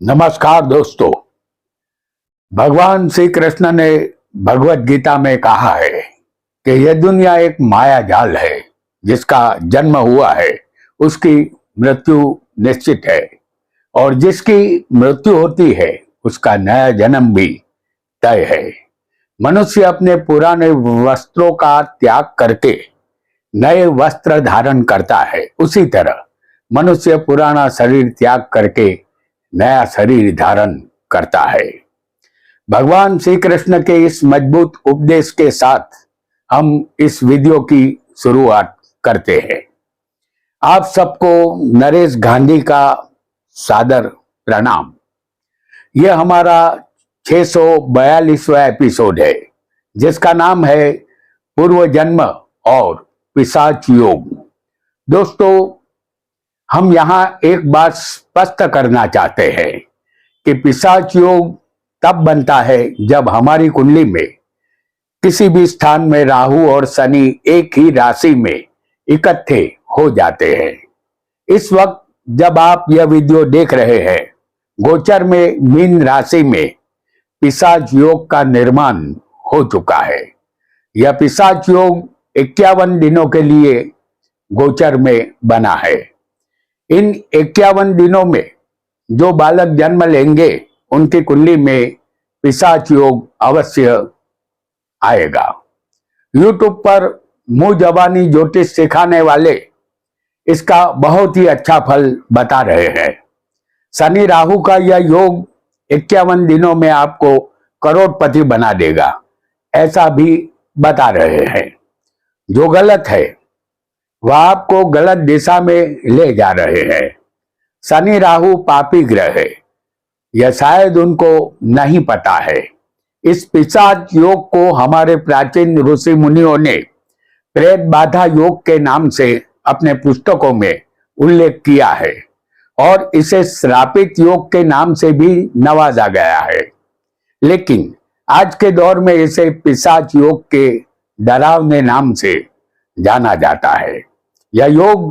नमस्कार दोस्तों। भगवान श्री कृष्ण ने भगवत गीता में कहा है कि यह दुनिया एक माया जाल है। जिसका जन्म हुआ है उसकी मृत्यु निश्चित है, और जिसकी मृत्यु होती है उसका नया जन्म भी तय है। मनुष्य अपने पुराने वस्त्रों का त्याग करके नए वस्त्र धारण करता है, उसी तरह मनुष्य पुराना शरीर त्याग करके नया शरीर धारण करता है। भगवान श्री कृष्ण के इस मजबूत उपदेश के साथ हम इस वीडियो की शुरुआत करते हैं। आप सबको नरेश गांधी का सादर प्रणाम। यह हमारा 642वां एपिसोड है, जिसका नाम है पूर्व जन्म और पिशाच योग। दोस्तों, हम यहां एक बात स्पष्ट करना चाहते हैं कि पिशाच योग तब बनता है जब हमारी कुंडली में किसी भी स्थान में राहु और शनि एक ही राशि में इकट्ठे हो जाते हैं। इस वक्त जब आप यह वीडियो देख रहे हैं, गोचर में मीन राशि में पिशाच योग का निर्माण हो चुका है। यह पिशाच योग 51 दिनों के लिए गोचर में बना है। इन 51 दिनों में जो बालक जन्म लेंगे उनकी कुंडली में पिशाच योग अवश्य आएगा। YouTube पर मुंह जबानी ज्योतिष सिखाने वाले इसका बहुत ही अच्छा फल बता रहे हैं। शनि राहु का यह योग 51 दिनों में आपको करोड़पति बना देगा, ऐसा भी बता रहे हैं। जो गलत है वह आपको गलत दिशा में ले जा रहे हैं। शनि राहु पापी ग्रह है, यह शायद उनको नहीं पता है। इस पिशाच योग को हमारे प्राचीन ऋषि मुनियों ने प्रेत बाधा योग के नाम से अपने पुस्तकों में उल्लेख किया है, और इसे श्रापित योग के नाम से भी नवाजा गया है। लेकिन आज के दौर में इसे पिशाच योग के डरावने नाम से जाना जाता है। यह योग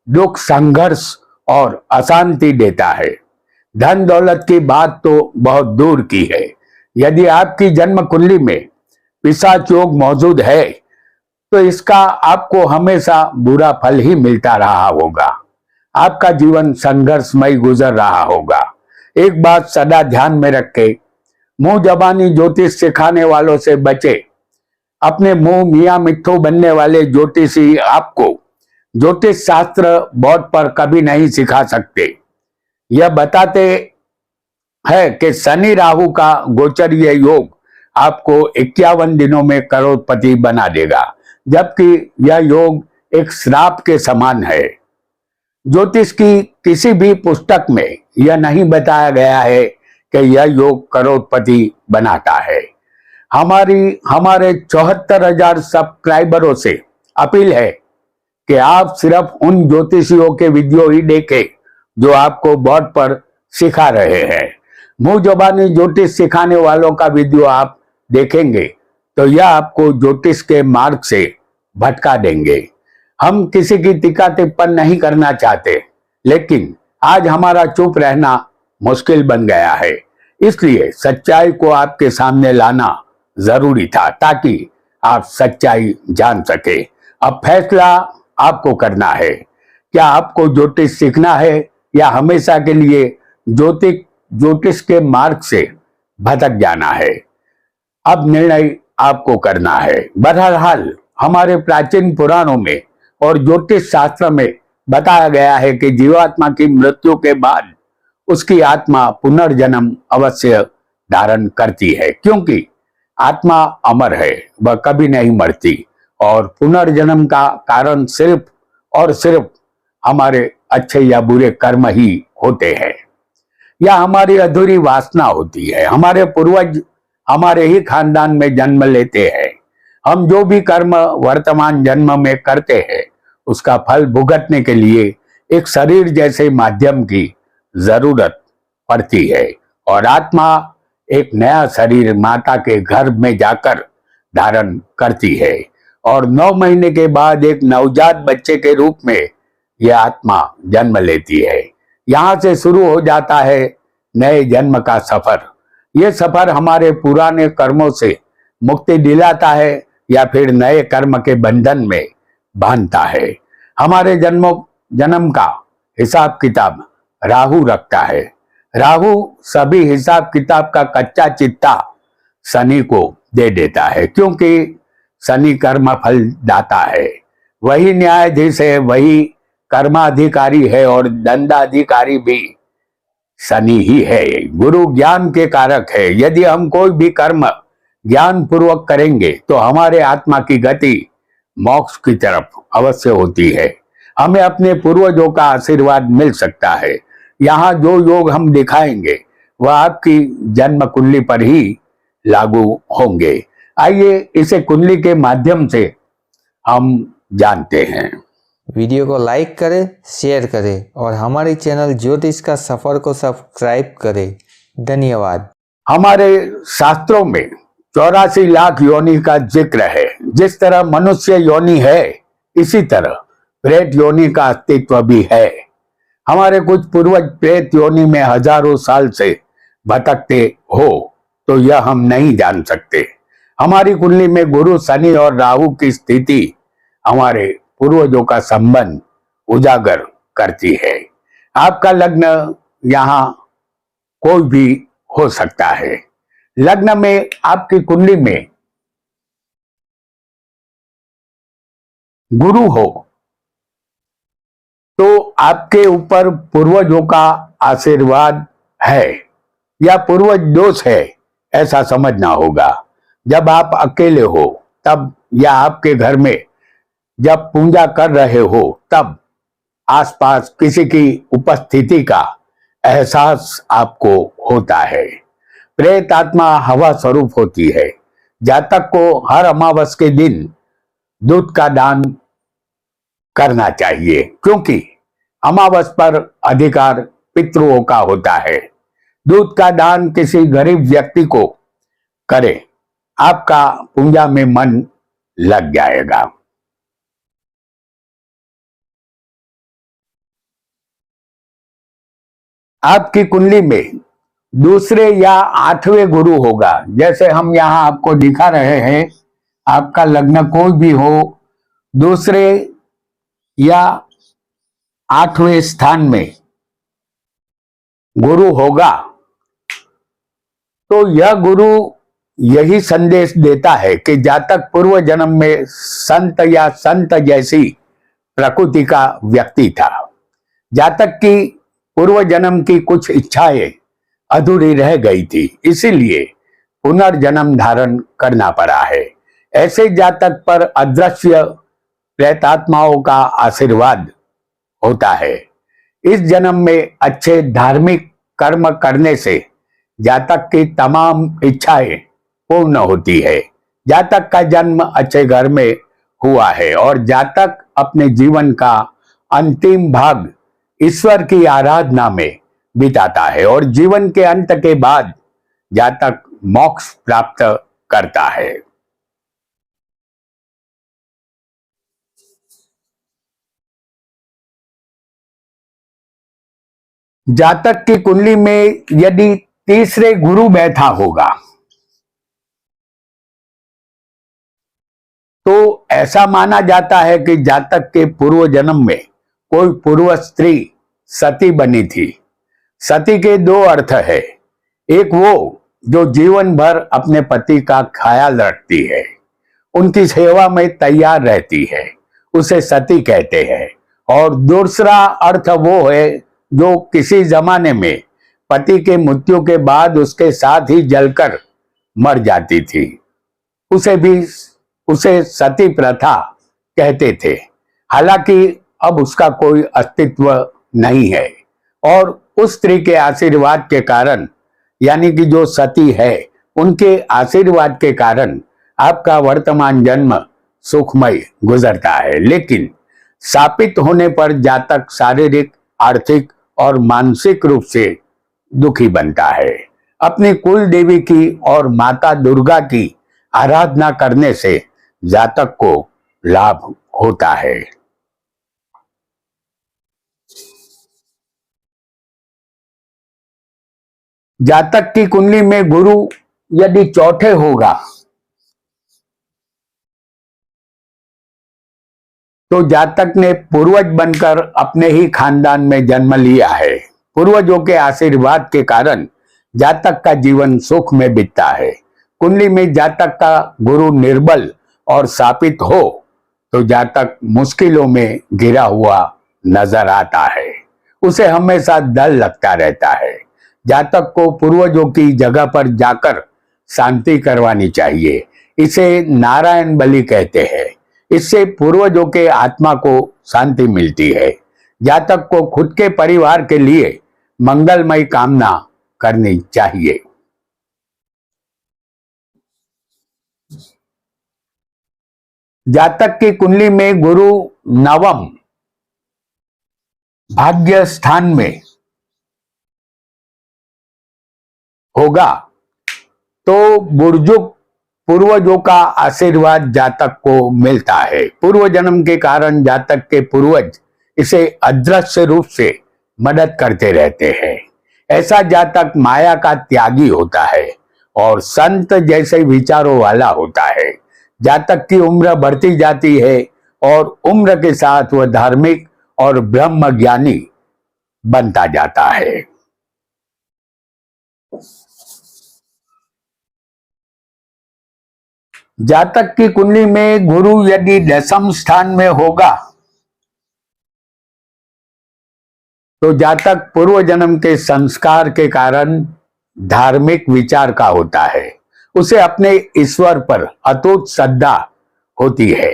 दुख, संघर्ष और अशांति देता है। धन दौलत की बात तो बहुत दूर की है। यदि आपकी जन्म कुंडली में पिशाच योग मौजूद है तो इसका आपको हमेशा बुरा फल ही मिलता रहा होगा। आपका जीवन संघर्षमय गुजर रहा होगा। एक बात सदा ध्यान में रखें, मुंह जबानी ज्योतिष सिखाने वालों से बचे। अपने मुंह मियां मिट्ठू बनने वाले ज्योतिषी आपको ज्योतिष शास्त्र बोर्ड पर कभी नहीं सिखा सकते। यह बताते हैं कि शनि राहु का गोचरीय योग आपको 51 दिनों में करोड़पति बना देगा, जबकि यह योग एक श्राप के समान है। ज्योतिष की किसी भी पुस्तक में यह नहीं बताया गया है कि यह योग करोड़पति बनाता है। हमारे 74,000 सब्सक्राइबरों से अपील है कि आप सिर्फ उन ज्योतिषियों के वीडियो ही देखें जो आपको बोर्ड पर सिखा रहे हैं। मुंह जबानी ज्योतिष सिखाने वालों का वीडियो आप देखेंगे तो यह आपको ज्योतिष के मार्ग से भटका देंगे। हम किसी की टीका टिप्पणी नहीं करना चाहते, लेकिन आज हमारा चुप रहना मुश्किल बन गया है। इसलिए सच्चाई को आपके सामने लाना जरूरी था, ताकि आप सच्चाई जान सके। अब फैसला आपको करना है, क्या आपको ज्योतिष सीखना है या हमेशा के लिए ज्योतिष के मार्ग से भटक जाना है। अब निर्णय आपको करना है। बहरहाल हमारे प्राचीन पुराणों में और ज्योतिष शास्त्र में बताया गया है कि जीवात्मा की मृत्यु के बाद उसकी आत्मा पुनर्जन्म अवश्य धारण करती है, क्योंकि आत्मा अमर है, वह कभी नहीं मरती। और पुनर्जन्म का कारण सिर्फ और सिर्फ हमारे अच्छे या बुरे कर्म ही होते हैं, या हमारी अधूरी वासना होती है। हमारे पूर्वज हमारे ही खानदान में जन्म लेते हैं। हम जो भी कर्म वर्तमान जन्म में करते हैं उसका फल भुगतने के लिए एक शरीर जैसे माध्यम की जरूरत पड़ती है, और आत्मा एक नया शरीर माता के गर्भ में जाकर धारण करती है, और 9 महीने के बाद एक नवजात बच्चे के रूप में यह आत्मा जन्म लेती है। यहाँ से शुरू हो जाता है नए जन्म का सफर। ये सफर हमारे पुराने कर्मों से मुक्ति दिलाता है या फिर नए कर्म के बंधन में बांधता है। हमारे जन्म का हिसाब किताब राहु रखता है। राहु सभी हिसाब किताब का कच्चा चिट्ठा शनि को दे देता है, क्योंकि शनि कर्म फल दाता है, वही न्यायाधीश है, वही कर्माधिकारी है और दंडाधिकारी भी शनि ही है। गुरु ज्ञान के कारक है। यदि हम कोई भी कर्म ज्ञान पूर्वक करेंगे तो हमारे आत्मा की गति मोक्ष की तरफ अवश्य होती है। हमें अपने पूर्वजों का आशीर्वाद मिल सकता है। यहाँ जो योग हम दिखाएंगे वह आपकी जन्म कुंडली पर ही लागू होंगे। आइए इसे कुंडली के माध्यम से हम जानते हैं। वीडियो को लाइक करें, शेयर करें और हमारे चैनल ज्योतिष का सफर को सब्सक्राइब करें। धन्यवाद। हमारे शास्त्रों में 84 लाख योनि का जिक्र है। जिस तरह मनुष्य योनि है, इसी तरह प्रेत योनि का अस्तित्व भी है। हमारे कुछ पूर्वज प्रेत योनि में हजारों साल से भटकते हो तो यह हम नहीं जान सकते। हमारी कुंडली में गुरु, शनि और राहु की स्थिति हमारे पूर्वजों का संबंध उजागर करती है। आपका लग्न यहाँ कोई भी हो सकता है। लग्न में आपकी कुंडली में गुरु हो तो आपके ऊपर पूर्वजों का आशीर्वाद है या पूर्वज दोष है, ऐसा समझना होगा। जब आप अकेले हो तब, या आपके घर में जब पूजा कर रहे हो तब आसपास किसी की उपस्थिति का एहसास आपको होता है। प्रेत आत्मा हवा स्वरूप होती है। जातक को हर अमावस के दिन दूध का दान करना चाहिए, क्योंकि अमावस पर अधिकार पितरों का होता है। दूध का दान किसी गरीब व्यक्ति को करें, आपका पूजा में मन लग जाएगा। आपकी कुंडली में दूसरे या आठवें गुरु होगा। जैसे हम यहाँ आपको दिखा रहे हैं, आपका लग्न कोई भी हो, दूसरे या आठवें स्थान में गुरु होगा तो यह गुरु यही संदेश देता है कि जातक पूर्व जन्म में संत या संत जैसी प्रकृति का व्यक्ति था। जातक की पूर्व जन्म की कुछ इच्छाएं अधूरी रह गई थी, इसीलिए पुनर्जन्म धारण करना पड़ा है। ऐसे जातक पर अदृश्य प्रेतात्माओं का आशीर्वाद होता है। इस जन्म में अच्छे धार्मिक कर्म करने से जातक की तमाम इच्छाएं पूर्ण होती है। जातक का जन्म अच्छे घर में हुआ है और जातक अपने जीवन का अंतिम भाग ईश्वर की आराधना में बिताता है और जीवन के अंत के बाद जातक मोक्ष प्राप्त करता है। जातक की कुंडली में यदि तीसरे गुरु बैठा होगा तो ऐसा माना जाता है कि जातक के पूर्व जन्म में कोई पूर्व स्त्री सती बनी थी। सती के दो अर्थ है। एक वो जो जीवन भर अपने पति का ख्याल रखती है, उनकी सेवा में तैयार रहती है, उसे सती कहते हैं। और दूसरा अर्थ वो है जो किसी जमाने में पति के मृत्यु के बाद उसके साथ ही जलकर मर जाती थी, उसे सती प्रथा कहते थे। हालांकि अब उसका कोई अस्तित्व नहीं है और उस स्त्री के आशीर्वाद के कारण, यानी कि जो सती है, उनके आशीर्वाद के कारण आपका वर्तमान जन्म सुखमय गुजरता है। लेकिन शापित होने पर जातक शारीरिक, आर्थिक और मानसिक रूप से दुखी बनता है। अपनी कुल देवी की और माता दुर्गा की आराधना करने से जातक को लाभ होता है। जातक की कुंडली में गुरु यदि चौथे होगा तो जातक ने पूर्वज बनकर अपने ही खानदान में जन्म लिया है। पूर्वजों के आशीर्वाद के कारण जातक का जीवन सुख में बीतता है। कुंडली में जातक का गुरु निर्बल और शापित हो तो जातक मुश्किलों में घिरा हुआ नजर आता है। उसे हमेशा डर लगता रहता है। जातक को पूर्वजों की जगह पर जाकर शांति करवानी चाहिए। इसे नारायण बलि कहते हैं। इससे पूर्वजों के आत्मा को शांति मिलती है। जातक को खुद के परिवार के लिए मंगलमय कामना करनी चाहिए। जातक की कुंडली में गुरु नवम भाग्य स्थान में होगा तो बुर्जुग पूर्वजों का आशीर्वाद जातक को मिलता है। पूर्व जन्म के कारण जातक के पूर्वज इसे अदृश्य रूप से मदद करते रहते हैं। ऐसा जातक माया का त्यागी होता है और संत जैसे विचारों वाला होता है। जातक की उम्र बढ़ती जाती है और उम्र के साथ वह धार्मिक और ब्रह्म ज्ञानी बनता जाता है। जातक की कुंडली में गुरु यदि दशम स्थान में होगा तो जातक पूर्व जन्म के संस्कार के कारण धार्मिक विचार का होता है। उसे अपने ईश्वर पर अटूट श्रद्धा होती है।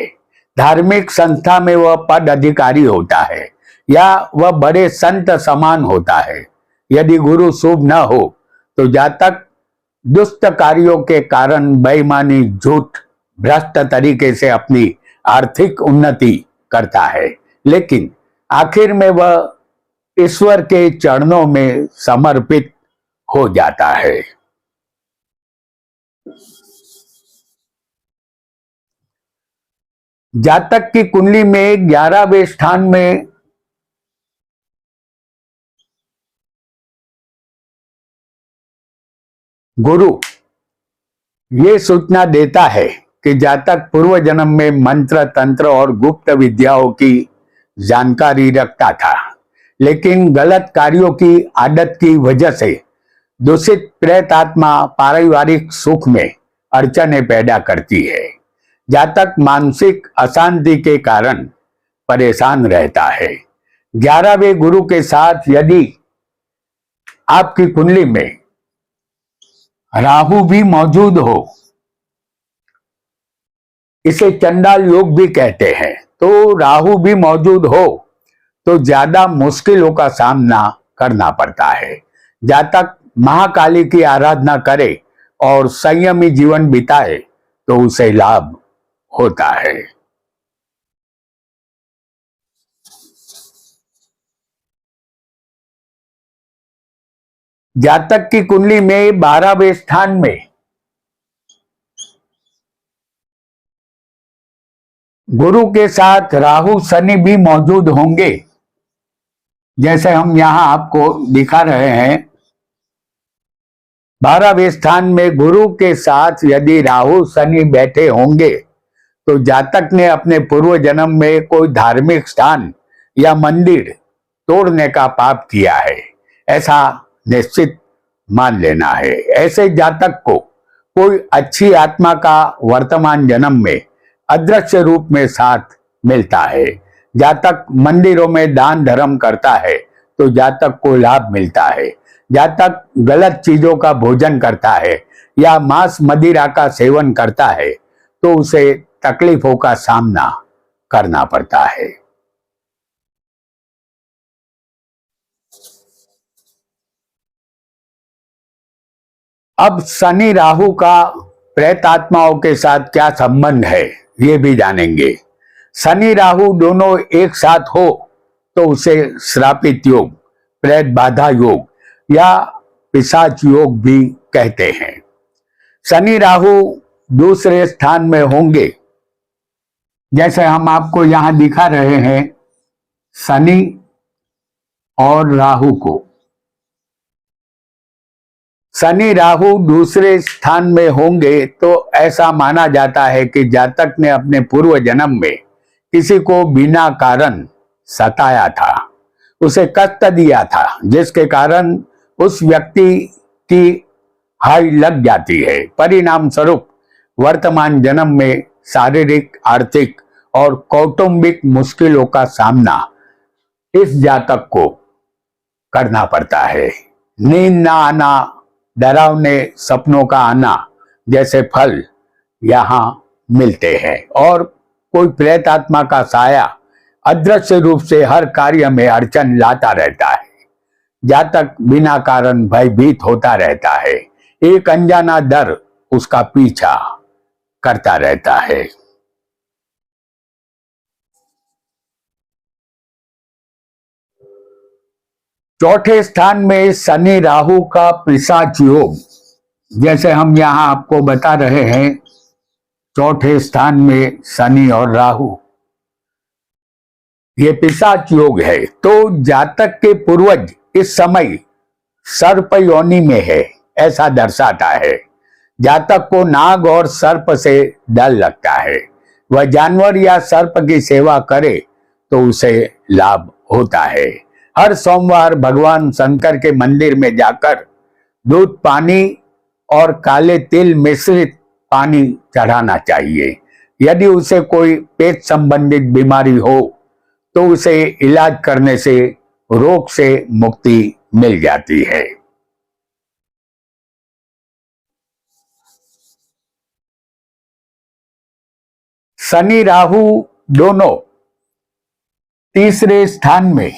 धार्मिक संस्था में वह पद अधिकारी होता है या वह बड़े संत समान होता है। यदि गुरु शुभ न हो तो जातक दुष्ट कार्यों के कारण बेईमानी, झूठ, भ्रष्ट तरीके से अपनी आर्थिक उन्नति करता है, लेकिन आखिर में वह ईश्वर के चरणों में समर्पित हो जाता है। जातक की कुंडली में 11वें स्थान में गुरु ये सूचना देता है कि जातक पूर्व जन्म में मंत्र, तंत्र और गुप्त विद्याओं की जानकारी रखता था, लेकिन गलत कार्यों की आदत की वजह से दूषित प्रेत आत्मा पारिवारिक सुख में अड़चने पैदा करती है। जातक मानसिक अशांति के कारण परेशान रहता है। 11वें गुरु के साथ यदि आपकी कुंडली में राहु भी मौजूद हो, इसे चंडाल योग भी कहते हैं, तो राहु भी मौजूद हो तो ज्यादा मुश्किलों का सामना करना पड़ता है। जातक महाकाली की आराधना करे और संयमी जीवन बिताए तो उसे लाभ होता है। जातक की कुंडली में 12वें स्थान में गुरु के साथ राहु शनि भी मौजूद होंगे, जैसे हम यहां आपको दिखा रहे हैं। 12वें स्थान में गुरु के साथ यदि राहु शनि बैठे होंगे तो जातक ने अपने पूर्व जन्म में कोई धार्मिक स्थान या मंदिर तोड़ने का पाप किया है, ऐसा निश्चित मान लेना है। ऐसे जातक को कोई अच्छी आत्मा का वर्तमान जन्म में अदृश्य रूप में साथ मिलता है। जातक मंदिरों में दान धर्म करता है तो जातक को लाभ मिलता है। जातक गलत चीजों का भोजन करता है या मांस मदिरा का सेवन करता है तो उसे तकलीफों का सामना करना पड़ता है। अब शनि राहु का प्रेत आत्माओं के साथ क्या संबंध है ये भी जानेंगे। शनि राहु दोनों एक साथ हो तो उसे श्रापित योग, प्रेत बाधा योग या पिशाच योग भी कहते हैं। शनि राहु दूसरे स्थान में होंगे, जैसे हम आपको यहां दिखा रहे हैं शनि और राहु को। शनि राहु दूसरे स्थान में होंगे तो ऐसा माना जाता है कि जातक ने अपने पूर्व जन्म में किसी को बिना कारण सताया था, उसे कष्ट दिया था, जिसके कारण उस व्यक्ति की हाय लग जाती है। परिणाम स्वरूप वर्तमान जन्म में शारीरिक, आर्थिक और कौटुंबिक मुश्किलों का सामना इस जातक को करना पड़ता है। नींद न आना, डरावने सपनों का आना जैसे फल यहाँ मिलते हैं और कोई प्रेत आत्मा का साया अदृश्य रूप से हर कार्य में अड़चन लाता रहता है। जातक बिना कारण भयभीत होता रहता है, एक अनजाना डर उसका पीछा करता रहता है। चौथे स्थान में शनि राहु का पिशाच योग, जैसे हम यहाँ आपको बता रहे हैं, चौथे स्थान में शनि और राहु, ये पिशाच योग है। तो जातक के पूर्वज इस समय सर्प योनि में है, ऐसा दर्शाता है। जातक को नाग और सर्प से डर लगता है। वह जानवर या सर्प की सेवा करे तो उसे लाभ होता है। हर सोमवार भगवान शंकर के मंदिर में जाकर दूध पानी और काले तिल मिश्रित पानी चढ़ाना चाहिए। यदि उसे कोई पेट संबंधित बीमारी हो तो उसे इलाज करने से रोग से मुक्ति मिल जाती है। शनि राहु दोनों तीसरे स्थान में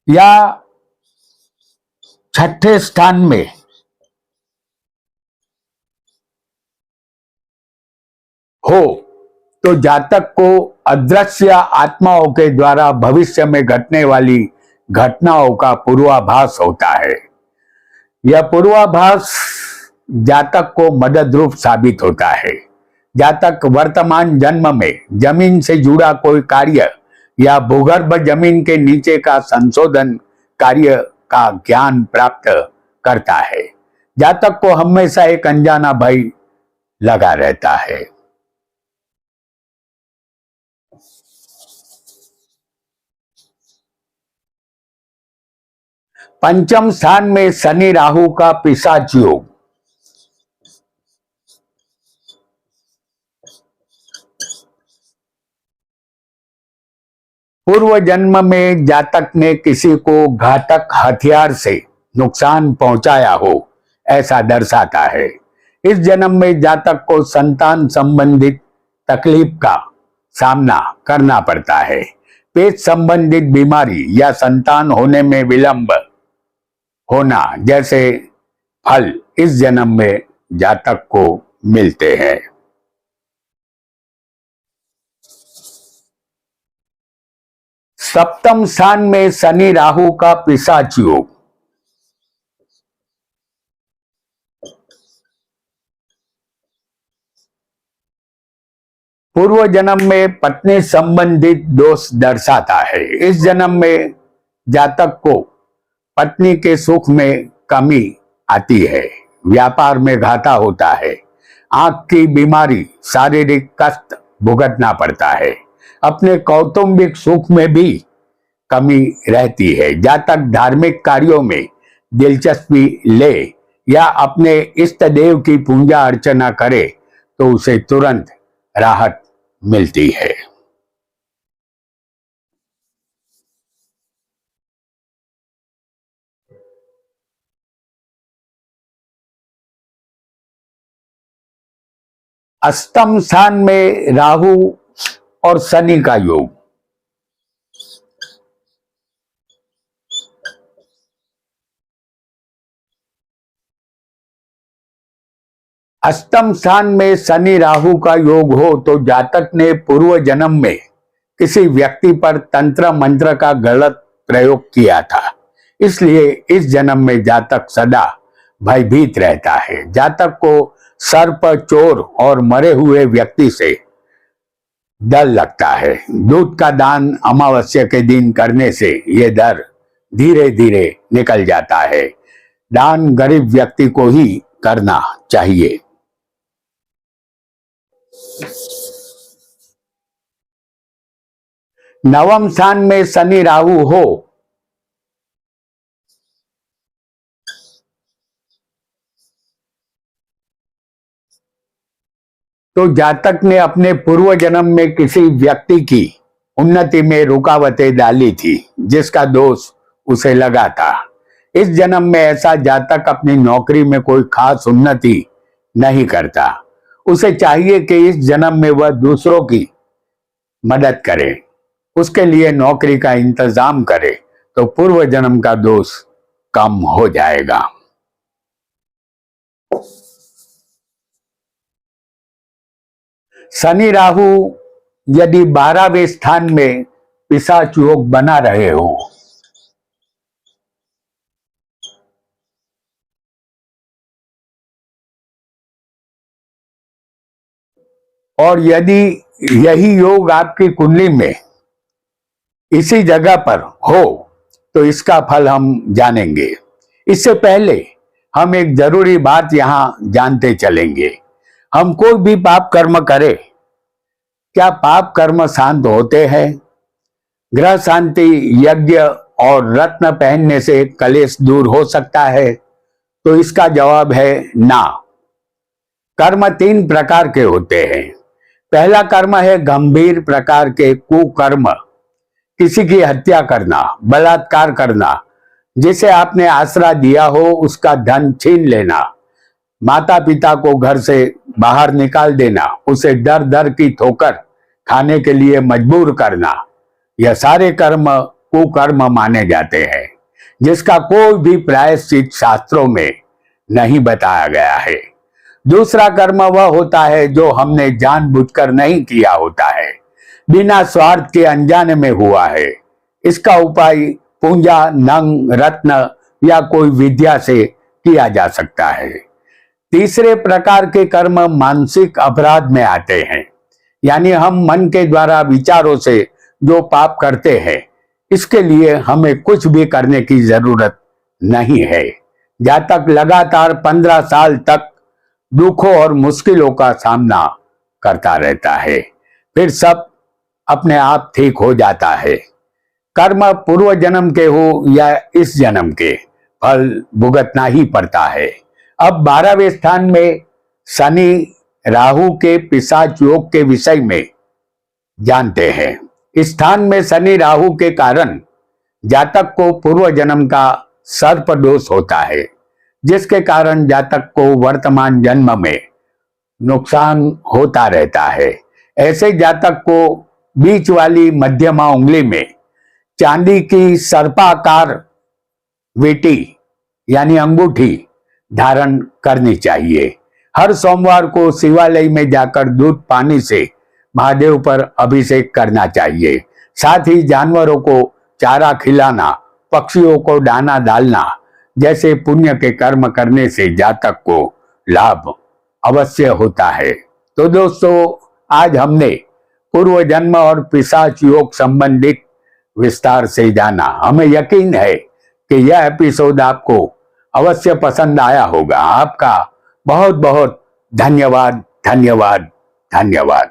या छठे स्थान में हो तो जातक को अदृश्य आत्माओं के द्वारा भविष्य में घटने वाली घटनाओं का पूर्वाभास होता है। यह पूर्वाभास जातक को मदद रूप साबित होता है। जातक वर्तमान जन्म में जमीन से जुड़ा कोई कार्य या भूगर्भ जमीन के नीचे का संशोधन कार्य का ज्ञान प्राप्त करता है। जातक को हमेशा एक अनजाना भय लगा रहता है। पंचम स्थान में शनि राहु का पिशाच योग, पूर्व जन्म में जातक ने किसी को घातक हथियार से नुकसान पहुंचाया हो, ऐसा दर्शाता है। इस जन्म में जातक को संतान संबंधित तकलीफ का सामना करना पड़ता है। पेट संबंधित बीमारी या संतान होने में विलंब होना जैसे फल इस जन्म में जातक को मिलते हैं। सप्तम स्थान में शनि राहु का पिशाच योग, पूर्व जन्म में पत्नी संबंधित दोष दर्शाता है। इस जन्म में जातक को पत्नी के सुख में कमी आती है, व्यापार में घाटा होता है, आंख की बीमारी, शारीरिक कष्ट भुगतना पड़ता है, अपने कौटुंबिक सुख में भी कमी रहती है। जातक धार्मिक कार्यों में दिलचस्पी ले या अपने इष्ट देव की पूजा अर्चना करे तो उसे तुरंत राहत मिलती है। अष्टम स्थान में राहु और शनि का योग, अष्टम स्थान में शनि राहु का योग हो तो जातक ने पूर्व जन्म में किसी व्यक्ति पर तंत्र मंत्र का गलत प्रयोग किया था, इसलिए इस जन्म में जातक सदा भयभीत रहता है। जातक को सर्प, चोर और मरे हुए व्यक्ति से डर लगता है। दूध का दान अमावस्या के दिन करने से ये डर धीरे धीरे निकल जाता है। दान गरीब व्यक्ति को ही करना चाहिए। नवम स्थान में शनि राहु हो तो जातक ने अपने पूर्व जन्म में किसी व्यक्ति की उन्नति में रुकावटें डाली थी, जिसका दोष उसे लगा था। इस जन्म में ऐसा जातक अपनी नौकरी में कोई खास उन्नति नहीं करता। उसे चाहिए कि इस जन्म में वह दूसरों की मदद करे, उसके लिए नौकरी का इंतजाम करे, तो पूर्व जन्म का दोष कम हो जाएगा। शनि राहु यदि 12वें स्थान में पिशाच योग बना रहे हो और यदि यही योग आपकी कुंडली में इसी जगह पर हो तो इसका फल हम जानेंगे। इससे पहले हम एक जरूरी बात यहां जानते चलेंगे। हम कोई भी पाप कर्म करें, क्या पाप कर्म शांत होते हैं? ग्रह शांति यज्ञ और रत्न पहनने से कलेश दूर हो सकता है? तो इसका जवाब है ना। कर्म 3 प्रकार के होते हैं। पहला कर्म है गंभीर प्रकार के कुकर्म, किसी की हत्या करना, बलात्कार करना, जिसे आपने आसरा दिया हो उसका धन छीन लेना, माता पिता को घर से बाहर निकाल देना, उसे दर दर की ठोकर खाने के लिए मजबूर करना, यह सारे कर्म कुकर्म माने जाते हैं, जिसका कोई भी प्रायश्चित शास्त्रों में नहीं बताया गया है। दूसरा कर्म वह होता है जो हमने जानबूझकर नहीं किया होता है, बिना स्वार्थ के अनजाने में हुआ है। इसका उपाय पूंजा, नंग, रत्न या कोई विद्या से किया जा सकता है। तीसरे प्रकार के कर्म मानसिक अपराध में आते हैं, यानी हम मन के द्वारा विचारों से जो पाप करते हैं, इसके लिए हमें कुछ भी करने की जरूरत नहीं है। जातक लगातार 15 साल तक दुखों और मुश्किलों का सामना करता रहता है, फिर सब अपने आप ठीक हो जाता है। कर्म पूर्व जन्म के हो या इस जन्म के, फल भुगतना ही पड़ता है। अब 12वें स्थान में शनि राहु के पिशाच योग के विषय में जानते हैं। इस स्थान में शनि राहु के कारण जातक को पूर्व जन्म का सर्प दोष होता है, जिसके कारण जातक को वर्तमान जन्म में नुकसान होता रहता है। ऐसे जातक को बीच वाली मध्यमा उंगली में चांदी की सर्पाकार वेटी यानी अंगूठी धारण करनी चाहिए। हर सोमवार को शिवालय में जाकर दूध पानी से महादेव पर अभिषेक करना चाहिए। साथ ही जानवरों को चारा खिलाना, पक्षियों को दाना डालना जैसे पुण्य के कर्म करने से जातक को लाभ अवश्य होता है। तो दोस्तों, आज हमने पूर्व जन्म और पिशाच योग संबंधित विस्तार से जाना। हमें यकीन है कि यह एपिसोड आपको अवश्य पसंद आया होगा। आपका बहुत बहुत धन्यवाद, धन्यवाद, धन्यवाद।